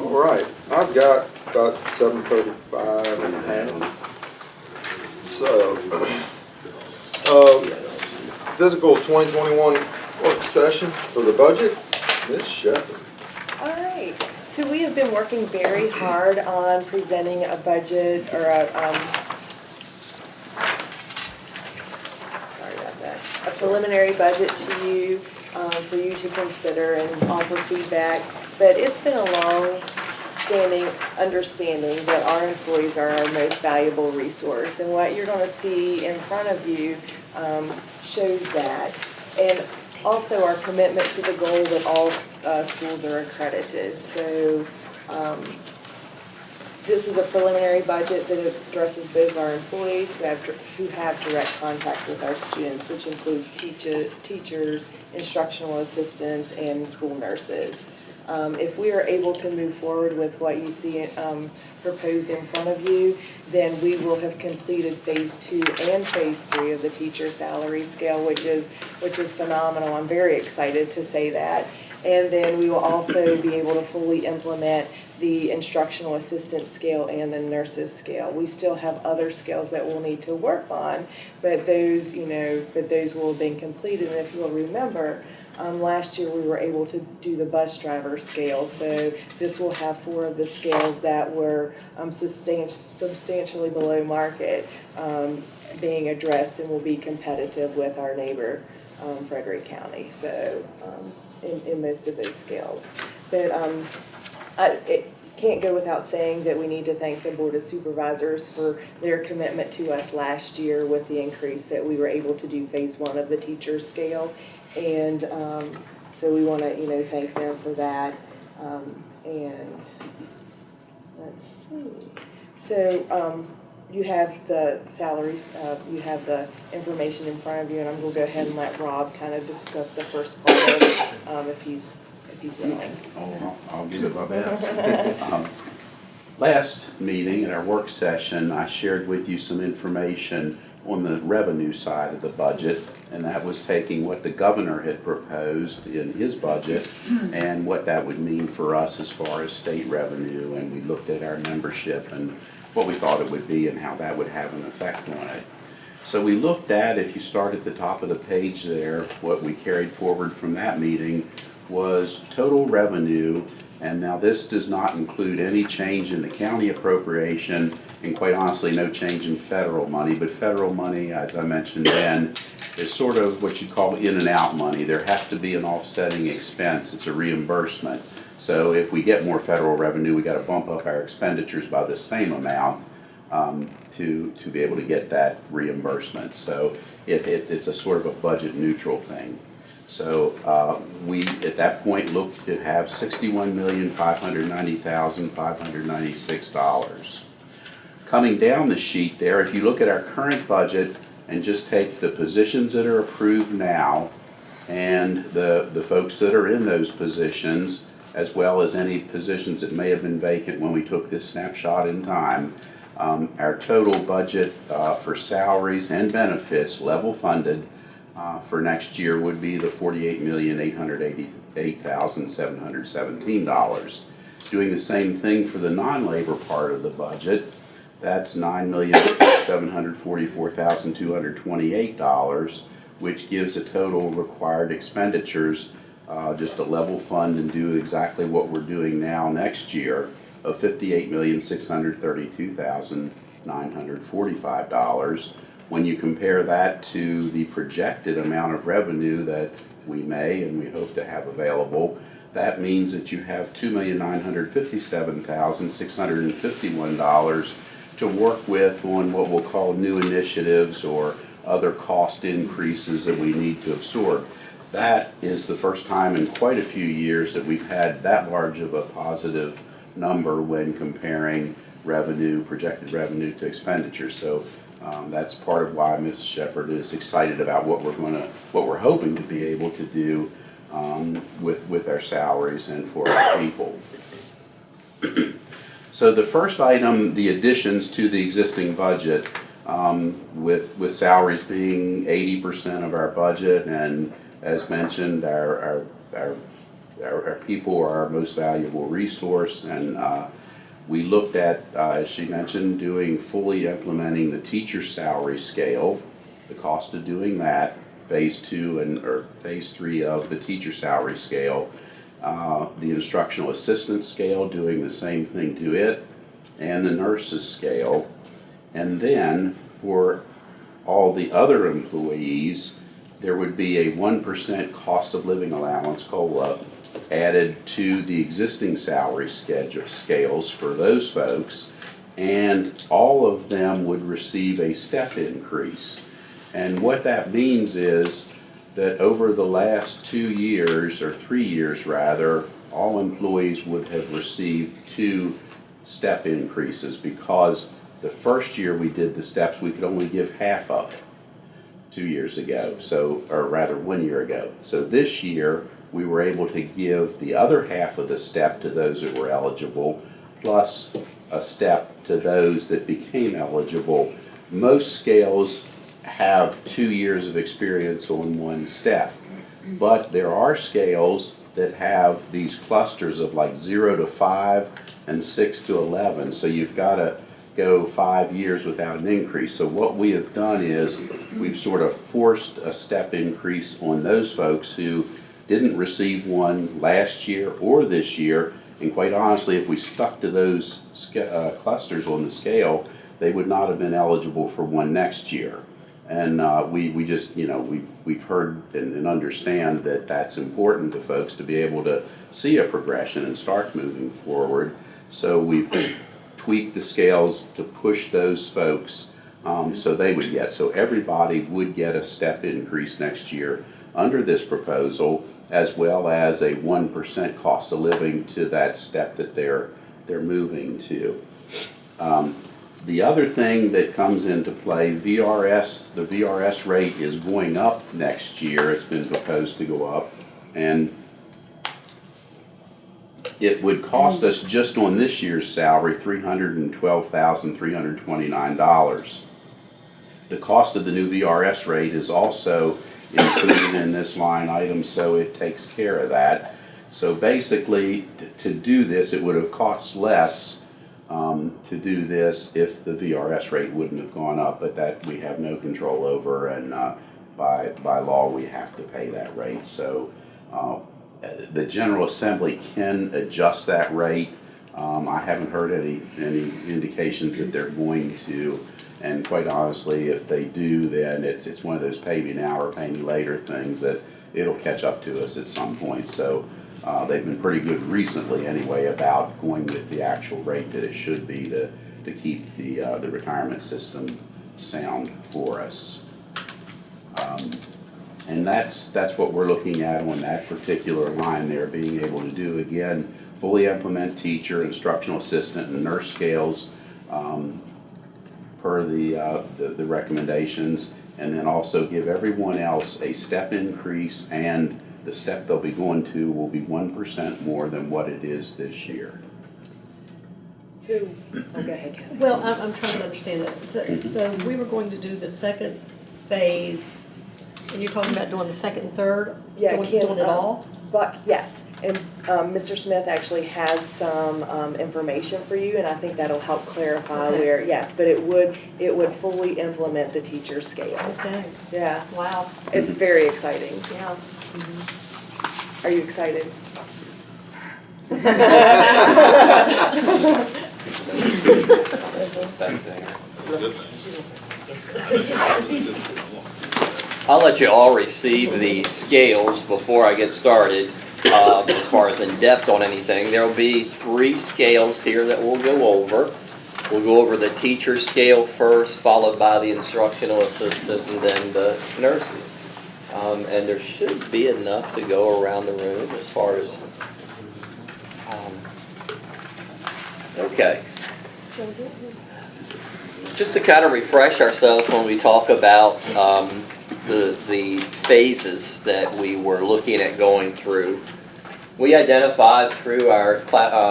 All right, I've got about 7:35 in hand. So, fiscal 2021 work session for the budget, Ms. Shepherd. All right, so we have been working very hard on presenting a budget or a preliminary budget to you, for you to consider and offer feedback. But it's been a long-standing understanding that our employees are our most valuable resource. And what you're gonna see in front of you shows that. And also our commitment to the goal that all schools are accredited. So this is a preliminary budget that addresses both our employees who have direct contact with our students, which includes teachers, instructional assistants, and school nurses. If we are able to move forward with what you see proposed in front of you, then we will have completed phase 2 and phase 3 of the teacher salary scale, which is phenomenal. I'm very excited to say that. And then we will also be able to fully implement the instructional assistant scale and the nurses scale. We still have other scales that we'll need to work on, but those will have been completed. And if you'll remember, last year we were able to do the bus driver scale. So this will have 4 of the scales that were substantially below market being addressed and will be competitive with our neighbor, Frederick County. So in most of those scales. But it can't go without saying that we need to thank the Board of Supervisors for their commitment to us last year with the increase that we were able to do phase 1 of the teacher scale. And so we want to, thank them for that. And let's see. So you have the salaries, you have the information in front of you, and I'm going to go ahead and let Rob kind of discuss the first part of it, if he's willing. I'll give it my best. Last meeting at our work session, I shared with you some information on the revenue side of the budget, and that was taking what the governor had proposed in his budget and what that would mean for us as far as state revenue, and we looked at our membership and what we thought it would be and how that would have an effect on it. So we looked at, if you start at the top of the page there, what we carried forward from that meeting was total revenue, and now this does not include any change in the county appropriation, and quite honestly no change in federal money, but federal money, as I mentioned then, is sort of what you call in and out money. There has to be an offsetting expense. It's a reimbursement. So if we get more federal revenue, we got to bump up our expenditures by the same amount to be able to get that reimbursement. So it's a sort of a budget neutral thing. So we, at that point, looked to have $61,590,596. Coming down the sheet there, if you look at our current budget and just take the positions that are approved now and the folks that are in those positions, as well as any positions that may have been vacant when we took this snapshot in time, our total budget for salaries and benefits, level funded, for next year would be the $48,888,717. Doing the same thing for the non-labor part of the budget, that's $9,744,228, which gives a total required expenditures, just to level fund and do exactly what we're doing now next year, of $58,632,945. When you compare that to the projected amount of revenue that we may and we hope to have available, that means that you have $2,957,651 to work with on what we'll call new initiatives or other cost increases that we need to absorb. That is the first time in quite a few years that we've had that large of a positive number when comparing revenue, projected revenue to expenditures. So that's part of why Ms. Shepherd is excited about what we're hoping to be able to do with our salaries and for our people. So the first item, the additions to the existing budget, with salaries being 80% of our budget, and as mentioned, our our people are our most valuable resource, and we looked at, as she mentioned, fully implementing the teacher salary scale, the cost of doing that, phase 2 or phase 3 of the teacher salary scale, the instructional assistant scale, doing the same thing to it, and the nurses scale. And then for all the other employees, there would be a 1% cost of living allowance, COLA, added to the existing salary scales for those folks, and all of them would receive a step increase. And what that means is that over the last 2 years, or 3 years rather, all employees would have received 2 step increases, because the first year we did the steps, we could only give half of it 2 years ago, or rather 1 year ago. So this year, we were able to give the other half of the step to those that were eligible, plus a step to those that became eligible. Most scales have 2 years of experience on one step, but there are scales that have these clusters of like 0 to 5 and 6 to 11, so you've got to go 5 years without an increase. So what we have done is we've sort of forced a step increase on those folks who didn't receive one last year or this year, and quite honestly, if we stuck to those clusters on the scale, they would not have been eligible for one next year. And we just, we've heard and understand that that's important to folks to be able to see a progression and start moving forward. So we've tweaked the scales to push those folks so they would get, so everybody would get a step increase next year under this proposal, as well as a 1% cost of living to that step that they're moving to. The other thing that comes into play, the VRS rate is going up next year. It's been proposed to go up, and it would cost us just on this year's salary $312,329. The cost of the new VRS rate is also included in this line item, so it takes care of that. So basically, to do this, it would have cost less to do this if the VRS rate wouldn't have gone up, but that we have no control over, and by law we have to pay that rate. So the General Assembly can adjust that rate. I haven't heard any indications that they're going to, and quite honestly, if they do, then it's one of those pay me now or pay me later things that it'll catch up to us at some point. So they've been pretty good recently anyway about going with the actual rate that it should be to keep the retirement system sound for us. And that's what we're looking at on that particular line there, being able to do, again, fully implement teacher, instructional assistant, and nurse scales per the recommendations, and then also give everyone else a step increase, and the step they'll be going to will be 1% more than what it is this year. So, go ahead, Kathy. Well, I'm trying to understand that. So we were going to do the second phase, and you're talking about doing the second and third? Yeah, Doing Kim, it all? But yes, and Mr. Smith actually has some information for you, and I think that'll help clarify Okay. where, yes, but it would fully implement the teacher scale. Okay, Yeah, wow, it's very exciting. yeah. Are you excited? I'll let you all receive the scales before I get started. As far as in depth on anything, there'll be 3 scales here that we'll go over. We'll go over the teacher scale first, followed by the instructional assistant, and then the nurses. And there should be enough to go around the room as far as. Okay. Just to kind of refresh ourselves when we talk about the phases that we were looking at going through, we identified through our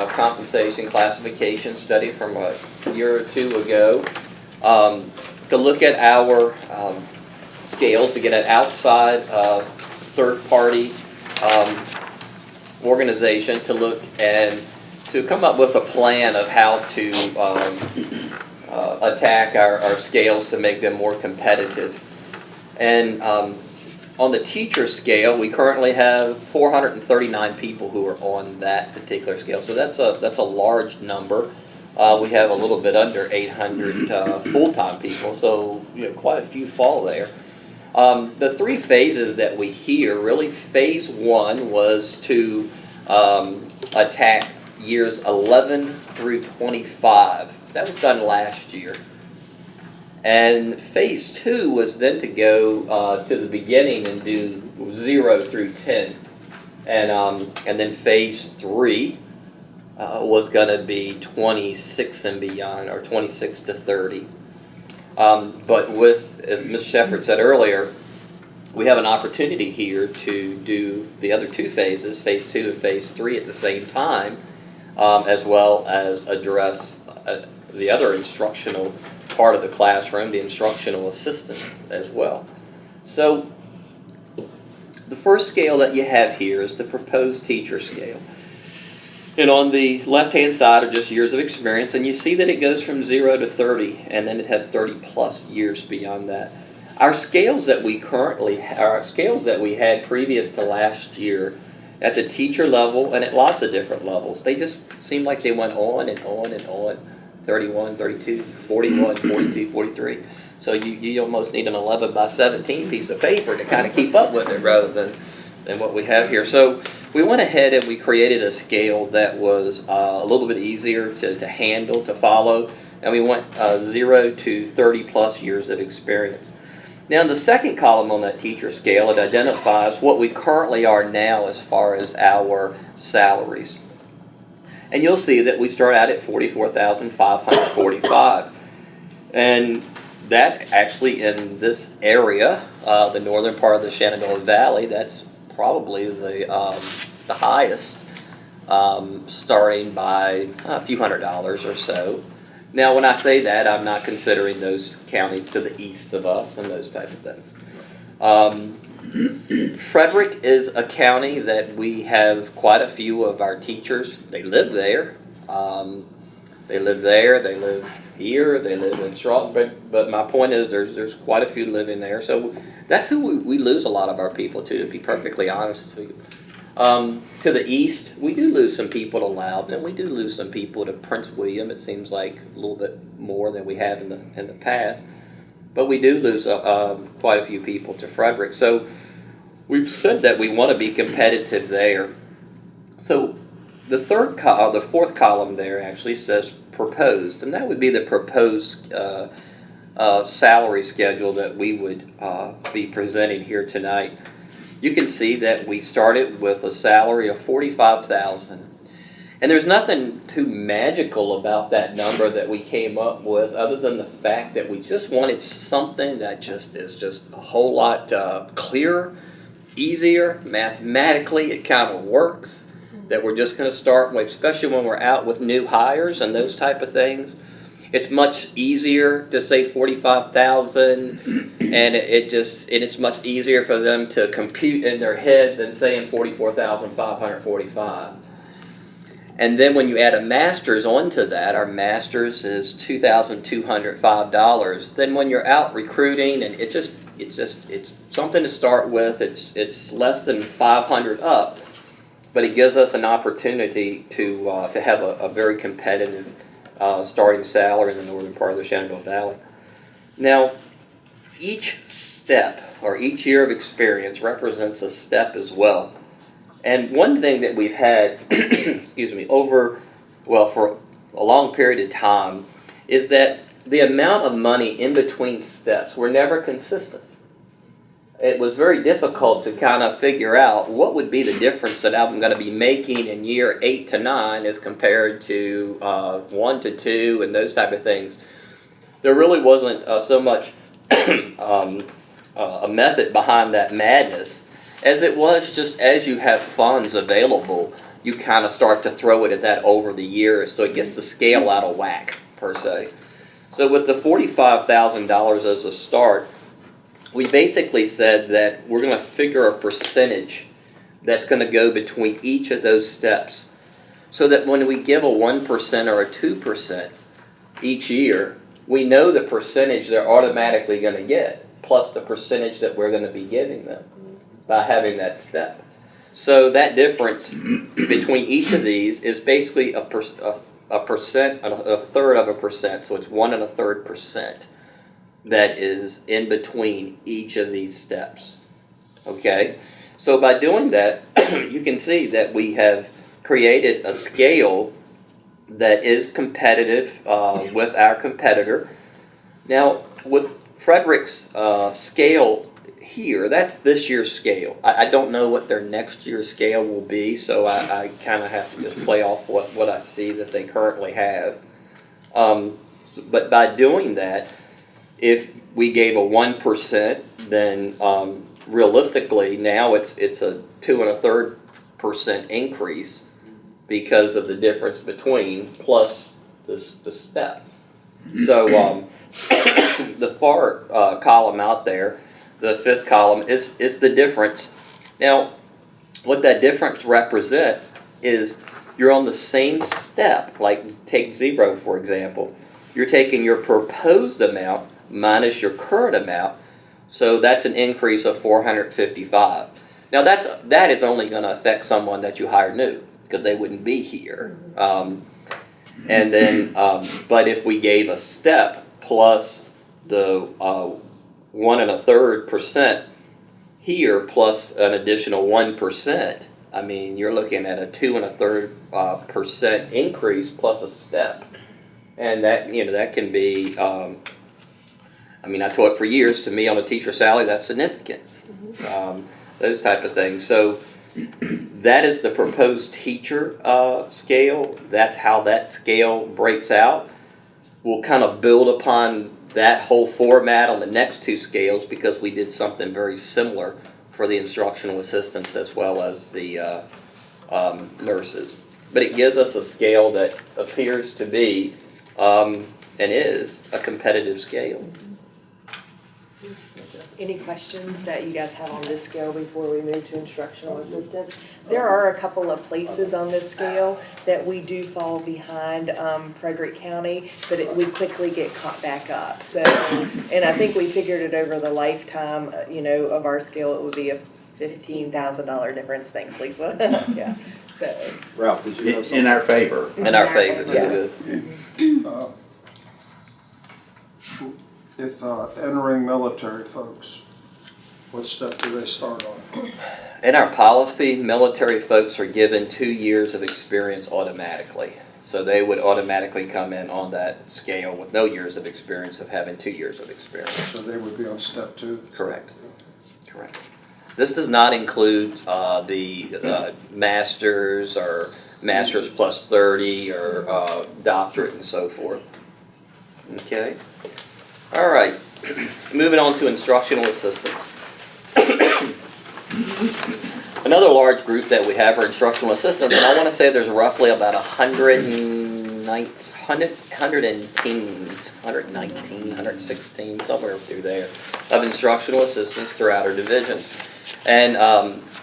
compensation classification study from a year or 2 ago to look at our scales to get an outside third-party organization to look and to come up with a plan of how to attack our scales to make them more competitive. And on the teacher scale, we currently have 439 people who are on that particular scale. So that's a large number. We have a little bit under 800 full-time people, so quite a few fall there. The three phases that we hear, really phase one was to attack years 11 through 25. That was done last year. And phase two was then to go to the beginning and do 0 through 10. And then phase three was going to be 26 and beyond, or 26 to 30. But with, as Ms. Shepherd said earlier, we have an opportunity here to do the other two phases, phase two and phase three, at the same time, as well as address the other instructional part of the classroom, the instructional assistants as well. So the first scale that you have here is the proposed teacher scale. And on the left-hand side are just years of experience, and you see that it goes from 0 to 30, and then it has 30 plus years beyond that. Our scales that we had previous to last year at the teacher level and at lots of different levels, they just seemed like they went on and on and on. 31, 32, 41, 42, 43. So you almost need an 11 by 17 piece of paper to kind of keep up with it rather than what we have here. So we went ahead and we created a scale that was a little bit easier to handle, to follow, and we went 0 to 30 plus years of experience. Now in the second column on that teacher scale, it identifies what we currently are now as far as our salaries. And you'll see that we start out at $44,545. And that actually in this area, the northern part of the Shenandoah Valley, that's probably the highest, starting by a few $100s or so. Now when I say that, I'm not considering those counties to the east of us and those type of things. Frederick is a county that we have quite a few of our teachers. They live there. They live here. They live in Charlotte. But my point is, there's quite a few living there. So that's who we lose a lot of our people to be perfectly honest to you. To the east, we do lose some people to Loudon, and we do lose some people to Prince William. It seems like a little bit more than we have in the past. But we do lose quite a few people to Frederick. So we've said that we want to be competitive there. So the fourth column there actually says proposed, and that would be the proposed salary schedule that we would be presenting here tonight. You can see that we started with a salary of $45,000. And there's nothing too magical about that number that we came up with, other than the fact that we just wanted something that just is just a whole lot clearer, easier. Mathematically, it kind of works. That we're just going to start with, especially when we're out with new hires and those type of things. It's much easier to say 45,000, and it's much easier for them to compute in their head than saying 44,545. And then when you add a master's onto that, our master's is $2,205. Then when you're out recruiting, and it's something to start with. It's less than 500 up, but it gives us an opportunity to have a very competitive starting salary in the northern part of the Shenandoah Valley. Now, each step or each year of experience represents a step as well. And one thing that we've had, for a long period of time, is that the amount of money in between steps were never consistent. It was very difficult to kind of figure out what would be the difference that I'm going to be making in year 8 to 9 as compared to 1 to 2 and those type of things. There really wasn't so much a method behind that madness as it was just as you have funds available, you kind of start to throw it at that over the years so it gets the scale out of whack, per se. So with the $45,000 as a start, we basically said that we're going to figure a percentage that's going to go between each of those steps, so that when we give a 1% or a 2% each year, we know the percentage they're automatically going to get, plus the percentage that we're going to be giving them by having that step. So that difference between each of these is basically a percent, a third of a percent, so it's 1 1/3% that is in between each of these steps. Okay? So by doing that, you can see that we have created a scale that is competitive with our competitor. Now, with Frederick's scale here, that's this year's scale. I don't know what their next year's scale will be, so I kind of have to just play off what I see that they currently have. But by doing that, if we gave a 1%, then realistically now it's a 2 1/3% increase because of the difference between plus the step. So the far column out there, the fifth column, is the difference. Now, what that difference represents is you're on the same step. Like take 0, for example. You're taking your proposed amount minus your current amount, so that's an increase of 455. Now that is only going to affect someone that you hire new, because they wouldn't be here. And then, but if we gave a step plus the 1 1/3% here plus an additional 1%, I mean, you're looking at a 2 1/3% increase plus a step, and that that can be. I mean, I taught for years. To me, on a teacher salary, that's significant. Those type of things. So that is the proposed teacher scale. That's how that scale breaks out. We'll kind of build upon that whole format on the next two scales, because we did something very similar for the instructional assistants as well as the nurses. But it gives us a scale that appears to be and is a competitive scale. Any questions that you guys have on this scale before we move to instructional assistants? There are a couple of places on this scale that we do fall behind Frederick County, but we quickly get caught back up. So, and I think we figured it over the lifetime, of our scale, it would be a $15,000 difference. Thanks, Lisa. Yeah. So. Ralph, did you have something? In our favor. In our favor, Yeah. good. If entering military folks, what step do they start on? In our policy, military folks are given 2 years of experience automatically. So they would automatically come in on that scale with no years of experience of having 2 years of experience. So they would be on step 2? Correct. Correct. This does not include the masters or masters plus 30 or doctorate and so forth. Okay. All right. Moving on to instructional assistants. Another large group that we have are instructional assistants, and I want to say there's roughly about 119, 116, somewhere through there, of instructional assistants throughout our divisions. And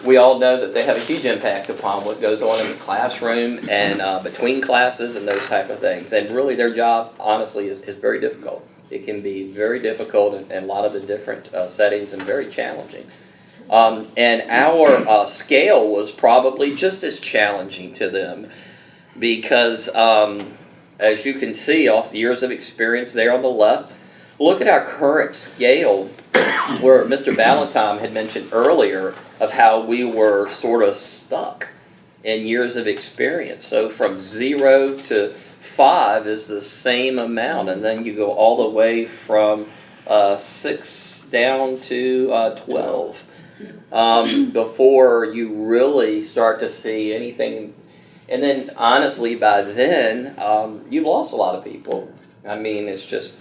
we all know that they have a huge impact upon what goes on in the classroom and between classes and those type of things. And really their job, honestly, is very difficult. It can be very difficult in a lot of the different settings and very challenging. And our scale was probably just as challenging to them because, as you can see off the years of experience there on the left, look at our current scale where Mr. Ballantyne had mentioned earlier of how we were sort of stuck in years of experience. So from 0 to 5 is the same amount, and then you go all the way from 6 down to 12 before you really start to see anything. And then honestly, by then, you lost a lot of people. I mean, it's just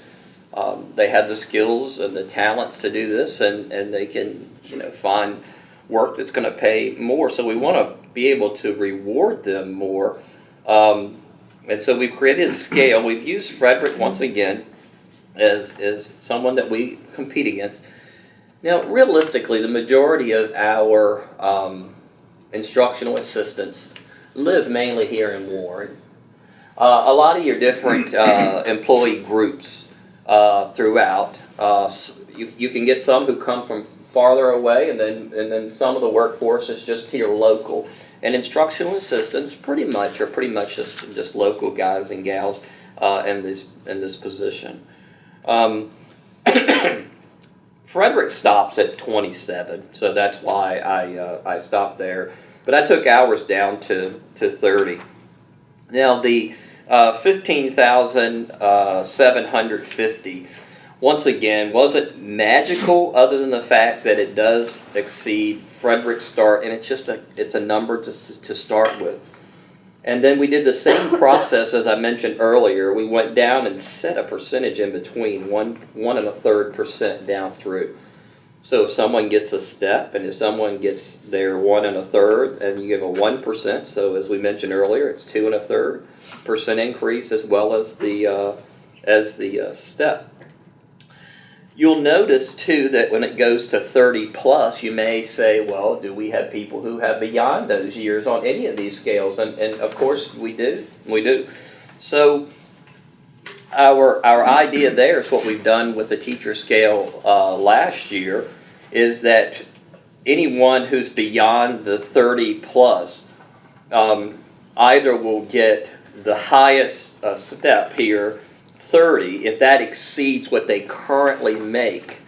they have the skills and the talents to do this, and they can find work that's going to pay more. So we want to be able to reward them more. And so we've created a scale. We've used Frederick once again as someone that we compete against. Now, realistically, the majority of our instructional assistants live mainly here in Warren. A lot of your different employee groups throughout. You can get some who come from farther away, and then some of the workforce is just here local. And instructional assistants pretty much just local guys and gals in this position. Frederick stops at 27, so that's why I stopped there. But I took hours down to 30. Now the 15,750, once again, wasn't magical other than the fact that it does exceed Frederick's start, and it's a number to start with. And then we did the same process as I mentioned earlier. We went down and set a percentage in between, 1 1/3% down through. So if someone gets a step, and if someone gets their 1 1/3, and you give a 1%, so as we mentioned earlier, it's 2 1/3% increase as well as the step. You'll notice too that when it goes to 30 plus, you may say, well, do we have people who have beyond those years on any of these scales? And of course we do. So our idea there is what we've done with the teacher scale last year, is that anyone who's beyond the 30 plus either will get the highest step here, 30, if that exceeds what they currently make,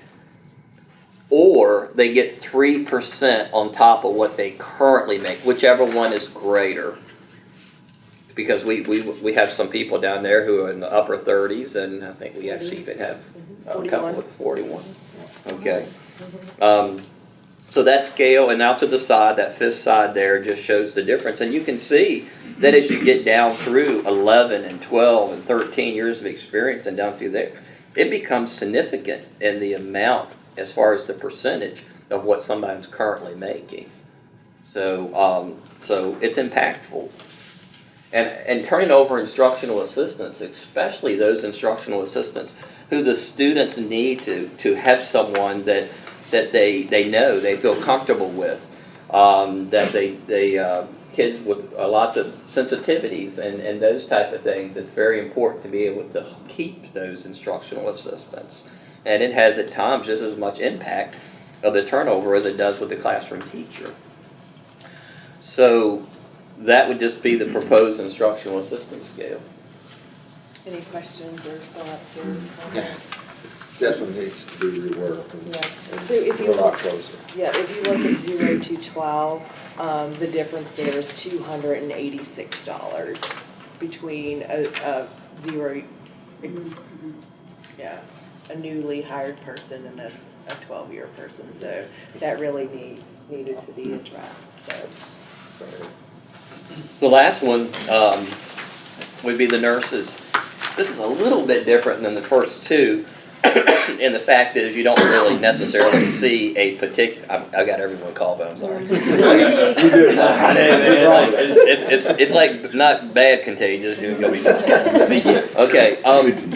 or they get 3% on top of what they currently make, whichever one is greater. Because we have some people down there who are in the upper 30s, and I think we actually even have a couple with 41. Okay. So that scale, and out to the side, that fifth side there just shows the difference. And you can see that as you get down through 11 and 12 and 13 years of experience and down through there, it becomes significant in the amount as far as the percentage of what somebody's currently making. So it's impactful. And turning over instructional assistants, especially those instructional assistants who the students need to have someone that they know, they feel comfortable with, that they kids with lots of sensitivities and those type of things. It's very important to be able to keep those instructional assistants. And it has at times just as much impact of the turnover as it does with the classroom teacher. So that would just be the proposed instructional assistant scale. Any questions or thoughts or comments? Definitely needs to be reworked and Yeah, so if a you lot look, closer. if you look at 0 to 12, the difference there is $286 between a 0, a newly hired person and a 12-year person. So that really needed to be addressed. So. The last one would be the nurses. This is a little bit different than the first two. And the fact is, you don't really necessarily see a particular. I got everyone called, but I'm sorry. It's like not bad contagious. It's gonna be fine. Okay.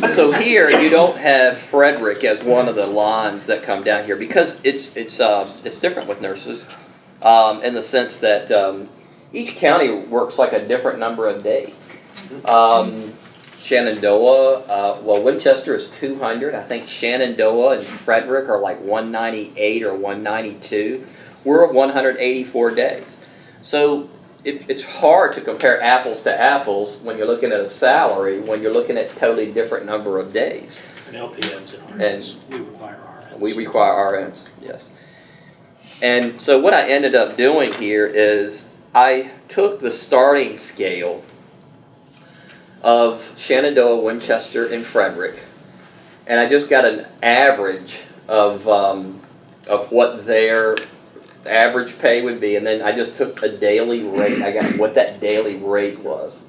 So here you don't have Frederick as one of the lines that come down here because it's different with nurses, in the sense that each county works like a different number of days. Shenandoah, Winchester is 200. I think Shenandoah and Frederick are like 198 or 192. We're at 184 days. So it's hard to compare apples to apples when you're looking at a salary, when you're looking at a totally different number of days. And LPNs and RNs, we require RNs. We require RNs, yes. And so what I ended up doing here is I took the starting scale of Shenandoah, Winchester, and Frederick, and I just got an average of what their average pay would be, and then I just took a daily rate. I got what that daily rate was,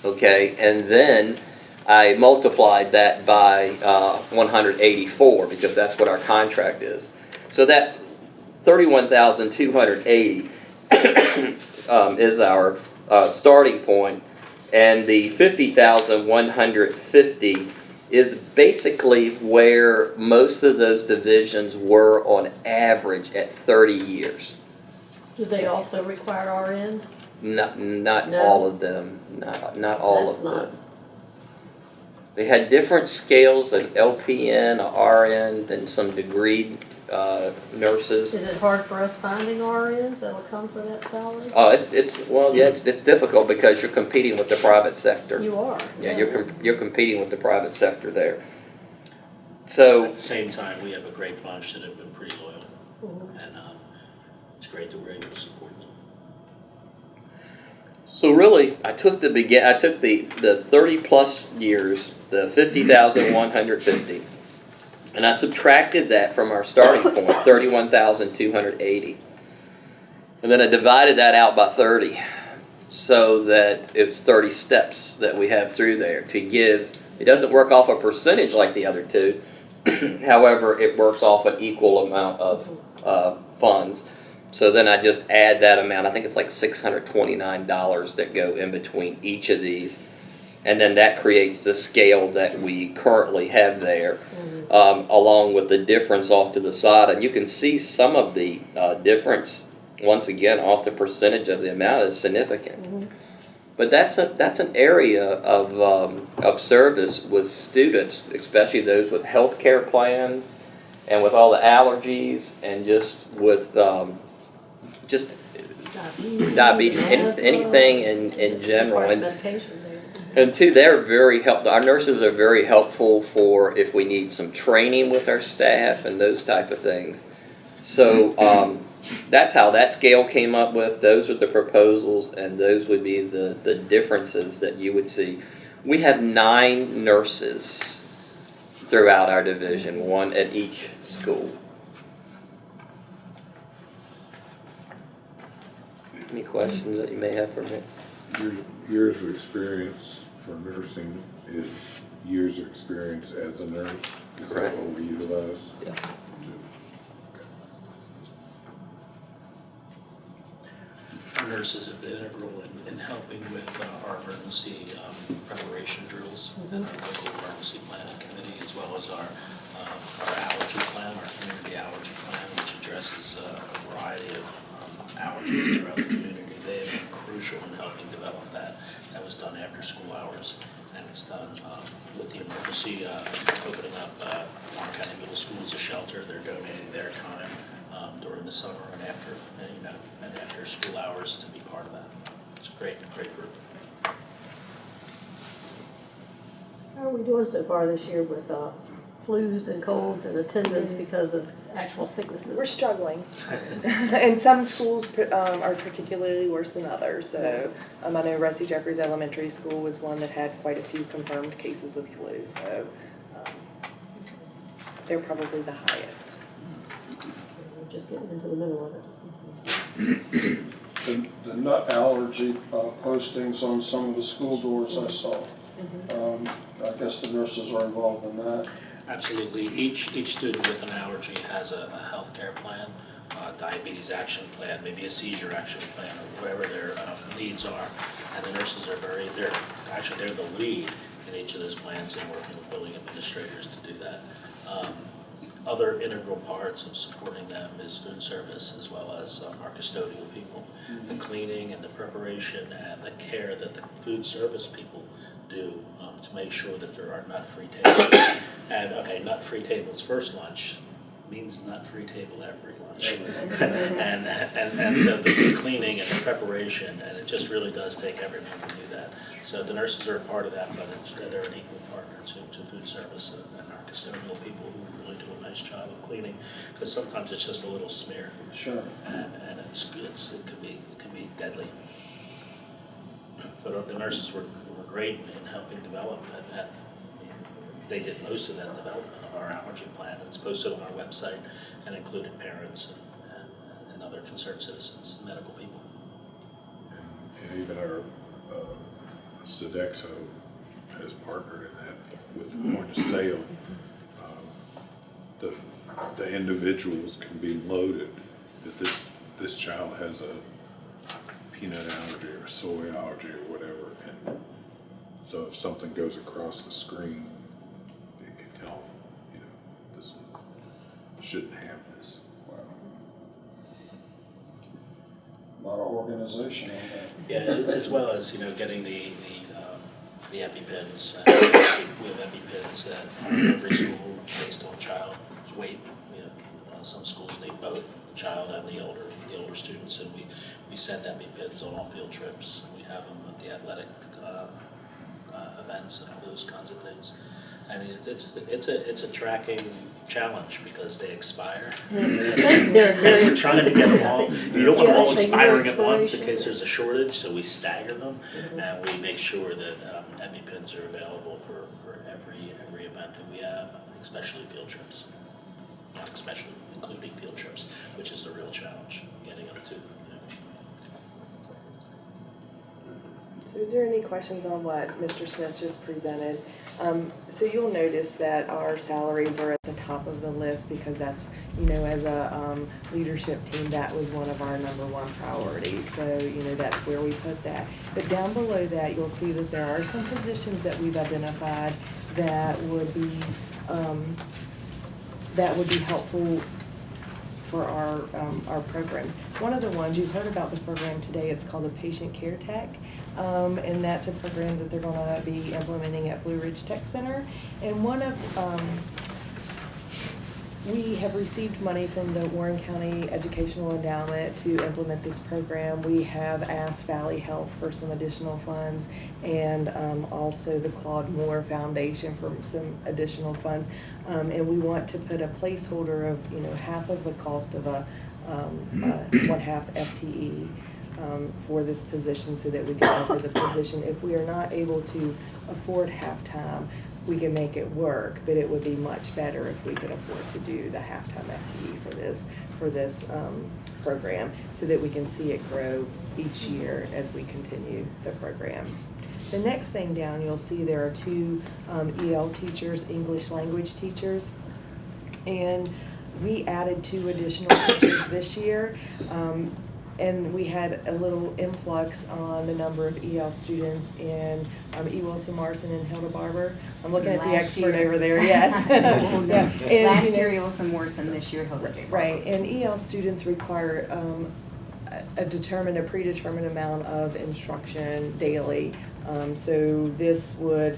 okay, and then I multiplied that by 184 because that's what our contract is. So that 31,280 is our starting point. And the 50,150 is basically where most of those divisions were on average at 30 years. Do they also require RNs? Not No? all of them, not all That's of not- them. They had different scales, an LPN, a RN, and some degreed nurses. Is it hard for us finding RNs that'll come for that salary? Oh, it's difficult because you're competing with the private sector. You are. Yeah, yes. you're competing with the private sector there. So, At the same time, we have a great bunch that have been pretty loyal, Mhm. and it's great that we're able to support them. so really, I took the 30 plus years, the 50,150, and I subtracted that from our starting point, 31,280, and then I divided that out by 30, so that it's 30 steps that we have through there to give. It doesn't work off a percentage like the other two. However, it works off an equal amount of funds. So then I just add that amount. I think it's like $629 that go in between each of these. And then that creates the scale that we currently have there, along with the difference off to the side. And you can see some of the difference, once again, off the percentage of the amount is significant. But that's an area of service with students, especially those with health care plans and with all the allergies and just with diabetes, anything in general. Requires And, medication there. and two, they're very helpful. Our nurses are very helpful for if we need some training with our staff and those type of things. So that's how that scale came up with. Those are the proposals, and those would be the differences that you would see. We have 9 nurses throughout our division, 1 at each school. Any questions that you may have for me? Your years of experience for nursing is years of experience as a nurse? Is that Correct. what we utilize? Yes. Our nurses have been integral in helping with our emergency preparation drills and our local emergency planning committee, as well as our allergy plan, our community allergy plan, which addresses a variety of allergies throughout the community. They have been crucial in helping develop that. That was done after school hours, and it's done with the emergency opening up Warren County Middle School as a shelter. They're donating their time during the summer and after, and after school hours to be part of that. It's a great group. How are we doing so far this year with flus and colds and attendance because of actual sicknesses? We're struggling. And some schools are particularly worse than others. So I know Rusty Jeffries Elementary School was one that had quite a few confirmed cases of flu. So they're probably the highest. We're just getting into the middle of it. The nut allergy postings on some of the school doors I saw. I guess the nurses are involved in that. Absolutely. Each student with an allergy has a healthcare plan, diabetes action plan, maybe a seizure action plan, or whatever their needs are. And the nurses are they're the lead in each of those plans and working with building administrators to do that. Other integral parts of supporting them is food service, as well as our custodial people, the cleaning and the preparation and the care that the food service people do to make sure that there are nut-free tables. And okay, nut-free tables first lunch means nut-free table every lunch. and so the cleaning and the preparation, and it just really does take everyone to do that. So the nurses are a part of that, but they're an equal partner to food service and our custodial people who really do a nice job of cleaning, because sometimes it's just a little smear. Sure. And it could be deadly. But the nurses were great in helping develop that. They did most of that development of our allergy plan. It's posted on our website and included parents and other concerned citizens, medical people. And even our Sodexo has partnered in that with the point of sale. The individuals can be loaded that this child has a peanut allergy or soy allergy or whatever, and so if something goes across the screen, it can tell them, this shouldn't have this. organization on that. Yeah, as well as, getting the EpiPens. We have EpiPens that are every school based on child's weight. Some schools need both the child and the older students, and we send EpiPens on all field trips. We have them at the athletic events and all those kinds of things. I mean, it's a tracking challenge because they expire. They're very You're trying to get them all. You don't want them all Yeah, expiring at once in expiration. case there's a shortage, so we stagger them, and we make sure that EpiPens are available for every event that we have, especially field trips. Not especially, including field trips, which is the real challenge, getting them to. So is there any questions on what Mr. Smith just presented? So you'll notice that our salaries are at the top of the list because that's, as a leadership team, that was one of our number one priorities. So, that's where we put that. But down below that, you'll see that there are some positions that we've identified that would be helpful for our programs. One of the ones, you've heard about the program today, it's called the Patient Care Tech. And that's a program that they're going to be implementing at Blue Ridge Tech Center. And we have received money from the Warren County Educational Endowment to implement this program. We have asked Valley Health for some additional funds, and also the Claude Moore Foundation for some additional funds. And we want to put a placeholder of, half of the cost of a 1/2 FTE. For this position so that we can offer the position. If we are not able to afford half-time, we can make it work, but it would be much better if we could afford to do the half-time FTE for this program so that we can see it grow each year as we continue the program. The next thing down, you'll see there are 2 EL teachers, English language teachers, and we added 2 additional teachers this year. And we had a little influx on the number of EL students in E. Wilson Marson and Hilda Barber. I'm looking at the Last expert year. over there, yes. Yeah. And, Last year, Wilson Morrison, this year, Hilda J. Barber. Right, and EL students require a predetermined amount of instruction daily. So this would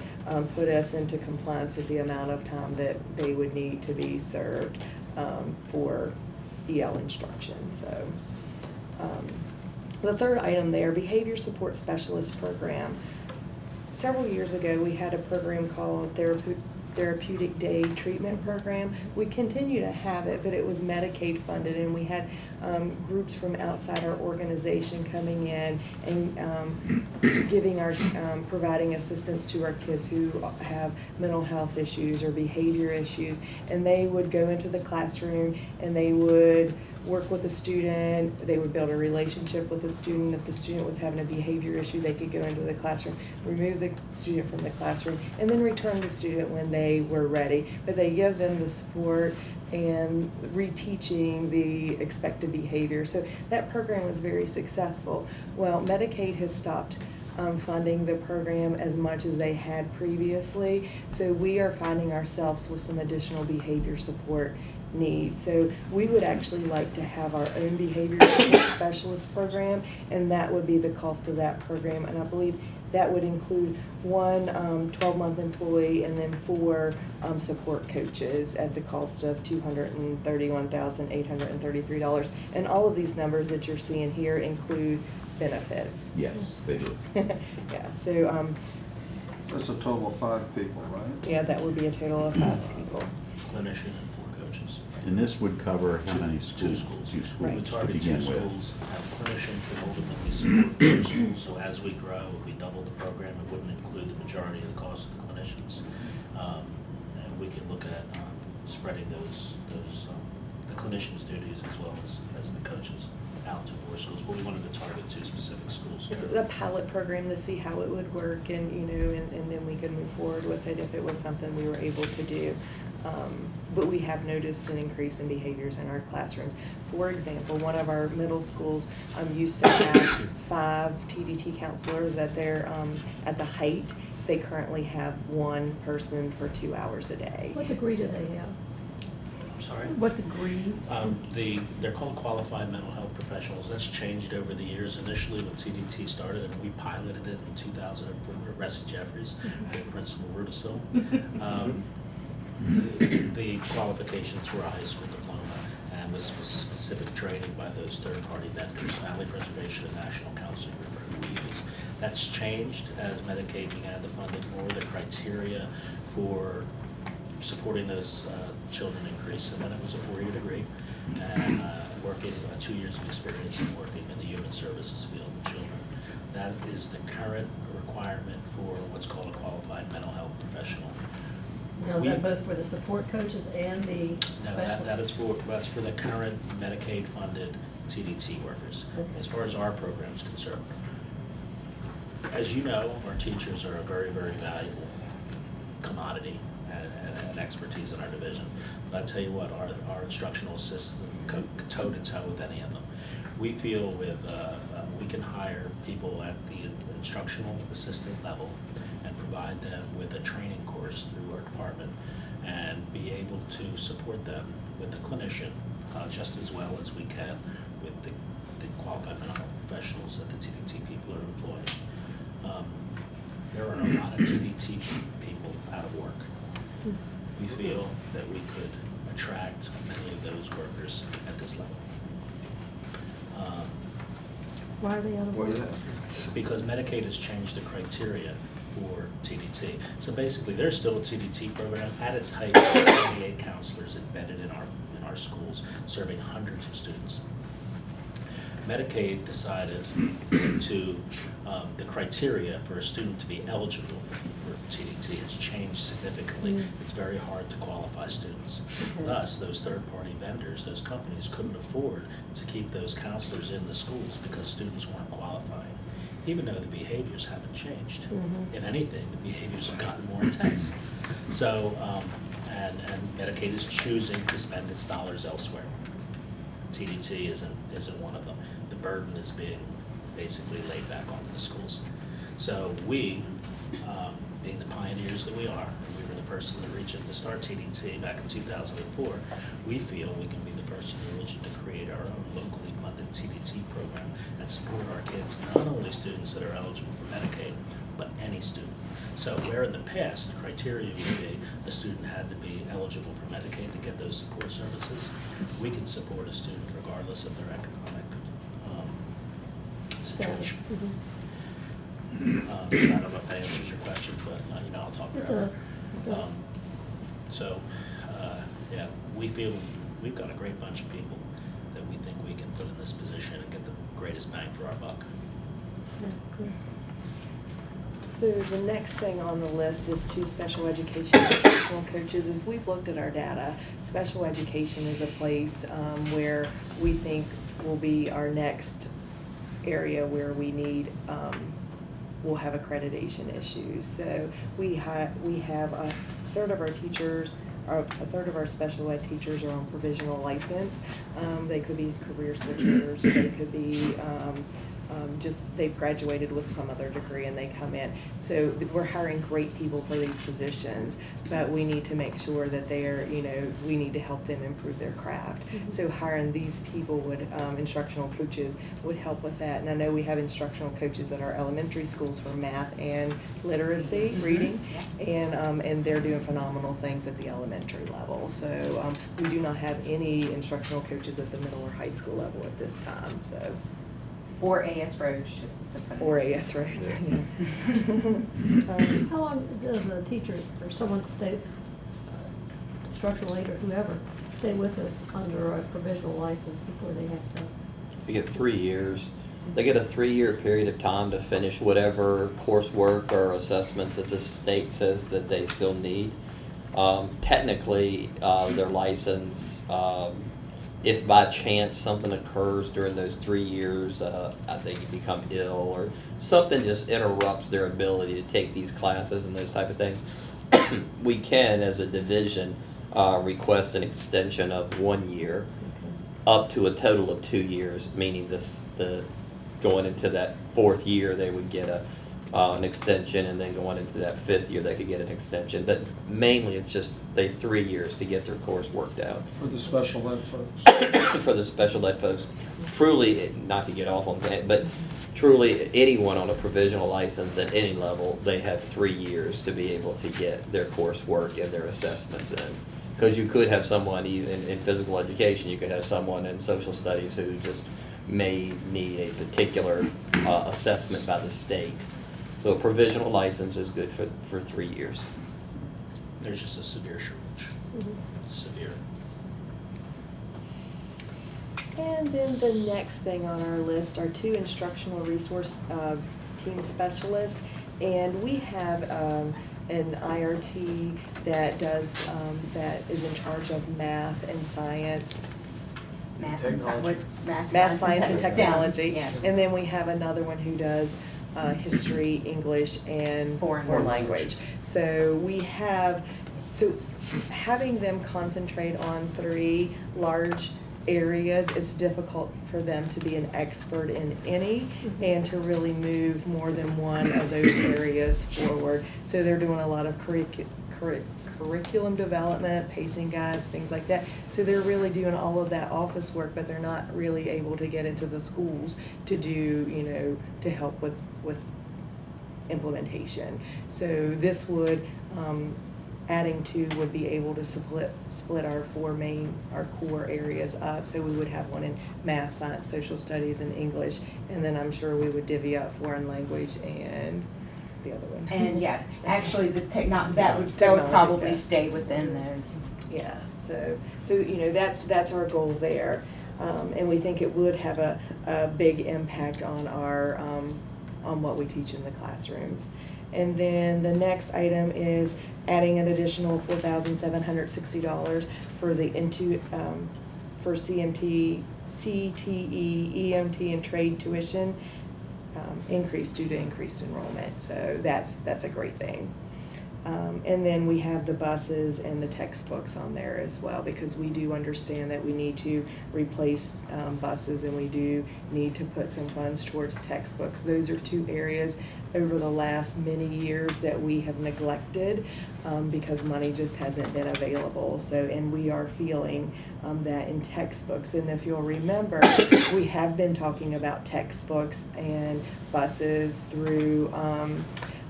put us into compliance with the amount of time that they would need to be served for EL instruction. So. The third item there, Behavior Support Specialist Program. Several years ago, we had a program called Therapeutic Day Treatment Program. We continue to have it, but it was Medicaid funded, and we had groups from outside our organization coming in and providing assistance to our kids who have mental health issues or behavior issues. And they would go into the classroom and they would work with a student, they would build a relationship with the student. If the student was having a behavior issue, they could go into the classroom, remove the student from the classroom, and then return the student when they were ready. But they give them the support and reteaching the expected behavior. So that program was very successful. Well, Medicaid has stopped funding the program as much as they had previously. So we are finding ourselves with some additional behavior support needs. So we would actually like to have our own behavior support specialist program, and that would be the cost of that program. And I believe that would include one 12-month employee and then 4 support coaches at the cost of $231,833. And all of these numbers that you're seeing here include benefits. Yes, they do. Yeah, so That's a total of 5 people, right? yeah, that would be a total of 5 people. Clinician and 4 coaches. And this would cover how many schools? 2 schools. 2 We schools to target 2 begin with. schools, have a clinician to ultimately support those schools. So as we grow, if we double the program, it wouldn't include the majority of the cost of the clinicians. And we can look at spreading the clinicians' duties as well as the coaches out to more schools. But we wanted to target 2 specific schools. It's a pilot program to see how it would work, and and then we could move forward with it if it was something we were able to do. But we have noticed an increase in behaviors in our classrooms. For example, one of our middle schools used to have 5 TDT counselors at their at the height. They currently have 1 person for 2 hours a day. What degree do they have? sorry? What degree? They're called qualified mental health professionals. That's changed over the years. Initially, when CDT started, and we piloted it in 2004 at Ressie Jeffries, and Principal Rudisill. The qualifications were a high school diploma and with specific training by those third-party vendors, Family Preservation and National Counseling Group, who we use. That's changed as Medicaid began to fund it more. The criteria for supporting those children increased, and then it was a 4-year degree, and working 2 years of experience in working in the human services field with children. That is the current requirement for what's called a qualified mental health professional. Now, is that both for the support coaches and the No, that's for the current Medicaid-funded TDT workers. Okay. As far as our program is concerned, as you know, our teachers are a very, very valuable commodity and expertise in our division. But I tell you what, our instructional assistants go toe-to-toe with any of them. We feel we can hire people at the instructional assistant level and provide them with a training course through our department and be able to support them with the clinician just as well as we can with the qualified mental health professionals that the TDT people are employing. There are a lot of TDT people out of work. We feel that we could attract many of those workers at this level. Why are they out of work? Because Medicaid has changed the criteria for TDT. So basically, there's still a TDT program. At its height, there are 28 counselors embedded in our schools, serving hundreds of students. Medicaid decided to, the criteria for a student to be eligible for TDT has changed significantly. It's very hard to qualify students. Thus, those third-party vendors, those companies couldn't afford to keep those counselors in the schools because students weren't qualifying, even though the behaviors haven't changed. If anything, the behaviors have gotten more intense. So, and Medicaid is choosing to spend its dollars elsewhere. TDT isn't one of them. The burden is being basically laid back onto the schools. So we, being the pioneers that we are, and we were the first in the region to start TDT back in 2004, we feel we can be the first in the region to create our own locally funded TDT program and support our kids, not only students that are eligible for Medicaid, but any student. So where in the past, the criteria would be a student had to be eligible for Medicaid to get those support services, we can support a student regardless of their economic situation. I don't know if that answers your question, but I'll talk It forever. does. So, yeah, we feel we've got a great bunch of people that we think we can put in this position and get the greatest bang for our buck. So the next thing on the list is 2 special education instructional coaches. As we've looked at our data, special education is a place where we think will be our next area where we need, we'll have accreditation issues. So we have a third of our teachers, a third of our special ed teachers are on provisional license. They could be career switchers, or they could be just they've graduated with some other degree and they come in. So we're hiring great people for these positions, but we need to make sure that they're, we need to help them improve their craft. So hiring these people would, instructional coaches would help with that. And I know we have instructional coaches at our elementary schools for math and literacy, reading, and they're doing phenomenal things at the elementary level. So we do not have any instructional coaches at the middle or high school level at this time, so. Or AS Roach, just to put it. Or AS rates, yeah. How long does a teacher or someone stay, instructional aide or whoever, stay with us under a provisional license before they have to? They get 3 years. They get a 3-year period of time to finish whatever coursework or assessments that the state says that they still need. Technically, their license, if by chance something occurs during those 3 years, I think you become ill or something just interrupts their ability to take these classes and those type of things, we can, as a division, request an extension of 1 year up to a total of 2 years, meaning the going into that 4th year, they would get an extension, and then going into that 5th year, they could get an extension. But mainly, it's just 3 years to get their course worked out. For the special ed folks. For the special ed folks. Truly, not to get off on that, but truly, anyone on a provisional license at any level, they have 3 years to be able to get their coursework and their assessments in. Because you could have someone even in physical education, you could have someone in social studies who just may need a particular assessment by the state. So a provisional license is good for 3 years. There's just a severe shortage, severe. And then the next thing on our list are 2 instructional resource team specialists. And we have an IRT that does, that is in charge of math and science. Math, Technology. Math, science, and STEM, technology. yes. And then we have another one who does history, English, and Foreign foreign language. language. So we have, so having them concentrate on 3 large areas, it's difficult for them to be an expert in any and to really move more than one of those areas forward. So they're doing a lot of curriculum development, pacing guides, things like that. So they're really doing all of that office work, but they're not really able to get into the schools to do, you know, to help with implementation. So this would, adding 2 would be able to split our 4 main, our core areas up. So we would have one in math, science, social studies, and English. And then I'm sure we would divvy up foreign language and the other one. And yeah, actually, the that would Technology, probably yeah. stay within those. Yeah, so you know, that's our goal there. And we think it would have a big impact on our, on what we teach in the classrooms. And then the next item is adding an additional $4,760 for the for CMT, CTE, EMT, and trade tuition increase due to increased enrollment. So that's a great thing. And then we have the buses and the textbooks on there as well, because we do understand that we need to replace buses, and we do need to put some funds towards textbooks. Those are 2 areas over the last many years that we have neglected because money just hasn't been available. So, and we are feeling that in textbooks. And if you'll remember, we have been talking about textbooks and buses through,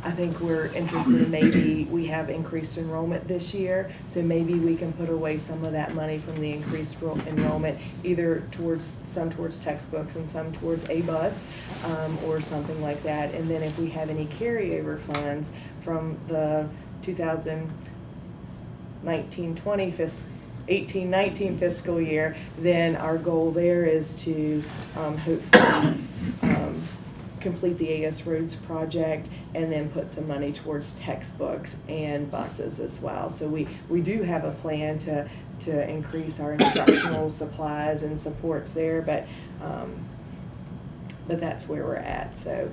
I think we're interested in, maybe we have increased enrollment this year, so maybe we can put away some of that money from the increased enrollment, either towards textbooks and some towards a bus, or something like that. And then if we have any carryover funds from the 2019-20 18-19 fiscal year, then our goal there is to hopefully complete the AS Roads project and then put some money towards textbooks and buses as well. So we do have a plan to increase our instructional supplies and supports there, but that's where we're at. So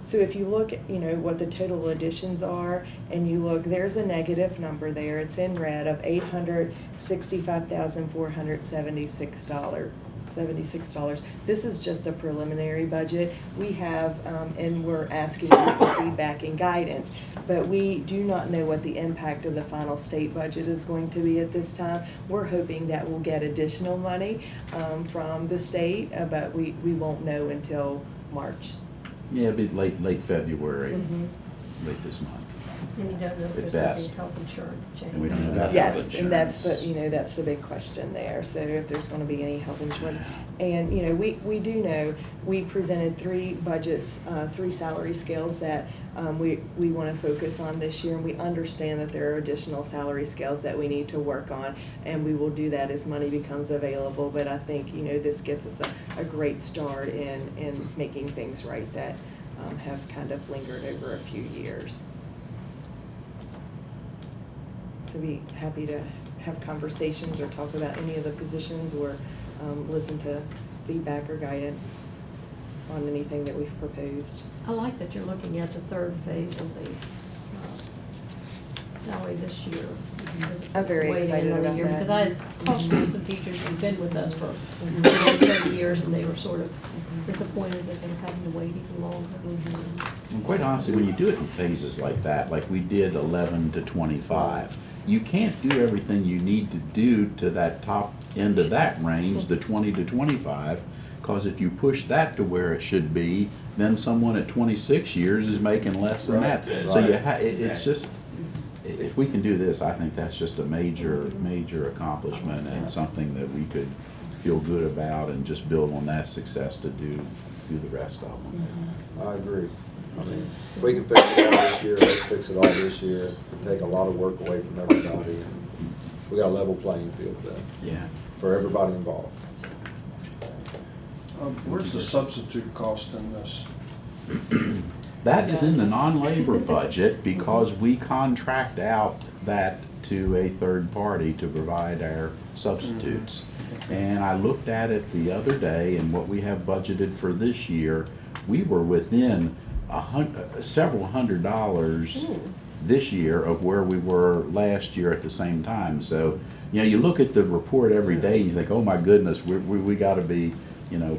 so if you look at, you know, what the total additions are, and you look, there's a negative number there. It's in red of $865,476. This is just a preliminary budget. We have, and we're asking for feedback and guidance, but we do not know what the impact of the final state budget is going to be at this time. We're hoping that we'll get additional money from the state, but we won't know until March. Yeah, it'd be late February, Mhm. late this month. And you don't know if At there's going to best. be health insurance change. And we don't have Yes, health and that's insurance. the, you know, that's the big question there. So if there's going to be any health insurance. And, you know, we do know, we presented 3 budgets, 3 salary scales that we want to focus on this year. And we understand that there are additional salary scales that we need to work on. And we will do that as money becomes available. But I think, you know, this gets us a great start in making things right that have kind of lingered over a few years. So be happy to have conversations or talk about any of the positions, or listen to feedback or guidance on anything that we've proposed. I like that you're looking at the 3rd phase of the salary this year. because I'm very it's way the end excited of the about year. that. Because I had talked to some teachers who've been with us for 30 years, and they were sort of disappointed that they were having to wait even longer. And quite honestly, when you do it in phases like that, like we did 11 to 25, you can't do everything you need to do to that top end of that range, the 20 to 25, because if you push that to where it should be, then someone at 26 years is making less than that. So you it's just, if we can do this, I think that's just a major, major accomplishment and something that we could feel good about and just build on that success to do the rest of them. I agree. I mean, if we can fix it all this year, let's fix it all this year, and take a lot of work away from everybody. We got a level playing field then, Yeah. for everybody involved. Where's the substitute cost in this? That is in the non-labor budget because we contract out that to a third party to provide our substitutes. And I looked at it the other day, and what we have budgeted for this year, we were within several $100s this year of where we were last year at the same time. So, you know, you look at the report every day and you think, oh my goodness, we gotta be, you know,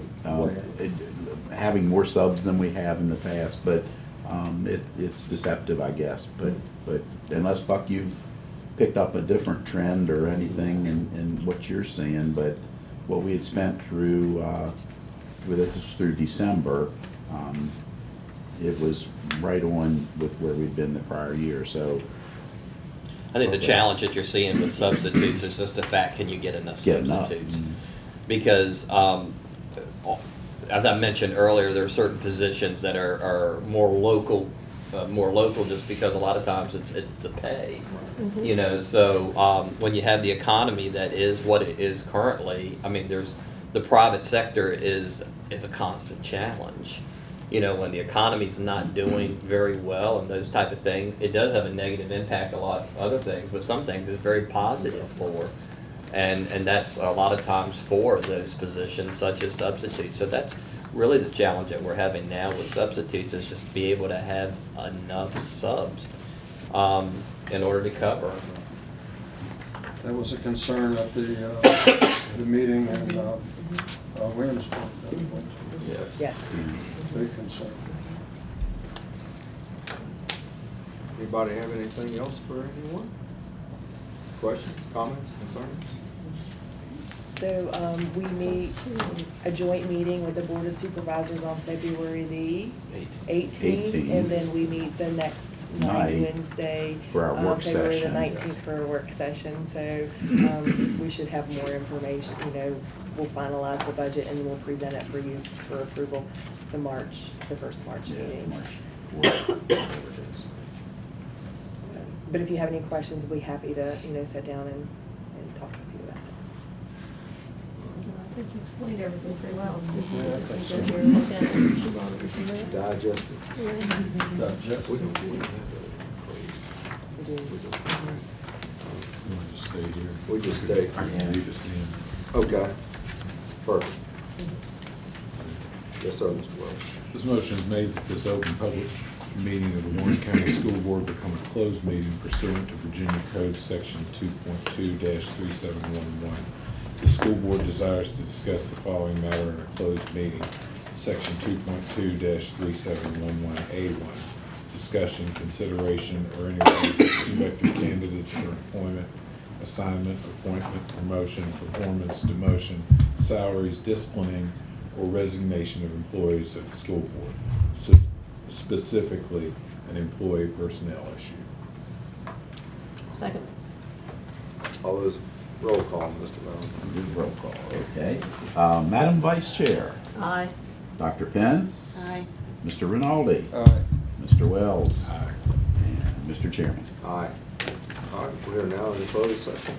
having more subs than we have in the past, but it's deceptive, I guess. But unless, Buck, you've picked up a different trend or anything in what you're seeing, but what we had spent through December, it was right on with where we'd been the prior year. So I think the challenge that you're seeing with substitutes is just the fact, can you get enough Get enough. substitutes? Because, as I mentioned earlier, there are certain positions that are more local just because a lot of times it's the pay. You know, so when you have the economy that is what it is currently, I mean, the private sector is a constant challenge. You know, when the economy's not doing very well and those type of things, it does have a negative impact on a lot of other things, but some things it's very positive for. And that's a lot of times for those positions such as substitutes. So that's really the challenge that we're having now with substitutes, is just be able to have enough subs in order to cover. That was a concern at the meeting in Williamsburg. Yes. Big concern. Anybody have anything else for anyone? Questions, comments, concerns? So, we meet a joint meeting with the Board of Supervisors on February the 18th. 18th. And then we meet the next Night Wednesday. for our work February the session. 19th for our work session. So, we should have more information, you know, we'll finalize the budget and we'll present it for you for approval the first March meeting. But if you have any questions, we'll be happy to, you know, sit down and talk with you about it. I think you explained everything pretty well. Yeah, I think so. You go here, look at it, and chew on everything. Digest it. Yeah. Digest We it. don't have We do. You want to stay here? We just stay. I can read this in. Okay. Perfect. Yes, sir, Mr. Wells. This motion is made that this open public meeting of the Warren County School Board become a closed meeting pursuant to Virginia Code Section 2.2-3711. The school board desires to discuss the following matter in a closed meeting. Section 2.2-3711A1. Discussion, consideration, or any reviews of prospective candidates for employment, assignment, appointment, promotion, performance, demotion, salaries, disciplining, or resignation of employees of the school board, so specifically an employee personnel issue. Second. All those, roll call, Mr. Brown. Roll call, okay. Madam Vice Chair, Aye. Dr. Pence. Aye. Mr. Rinaldi. Aye. Mr. Wells. Aye. And Mr. Chairman. Aye. All right, we are now in the closed session.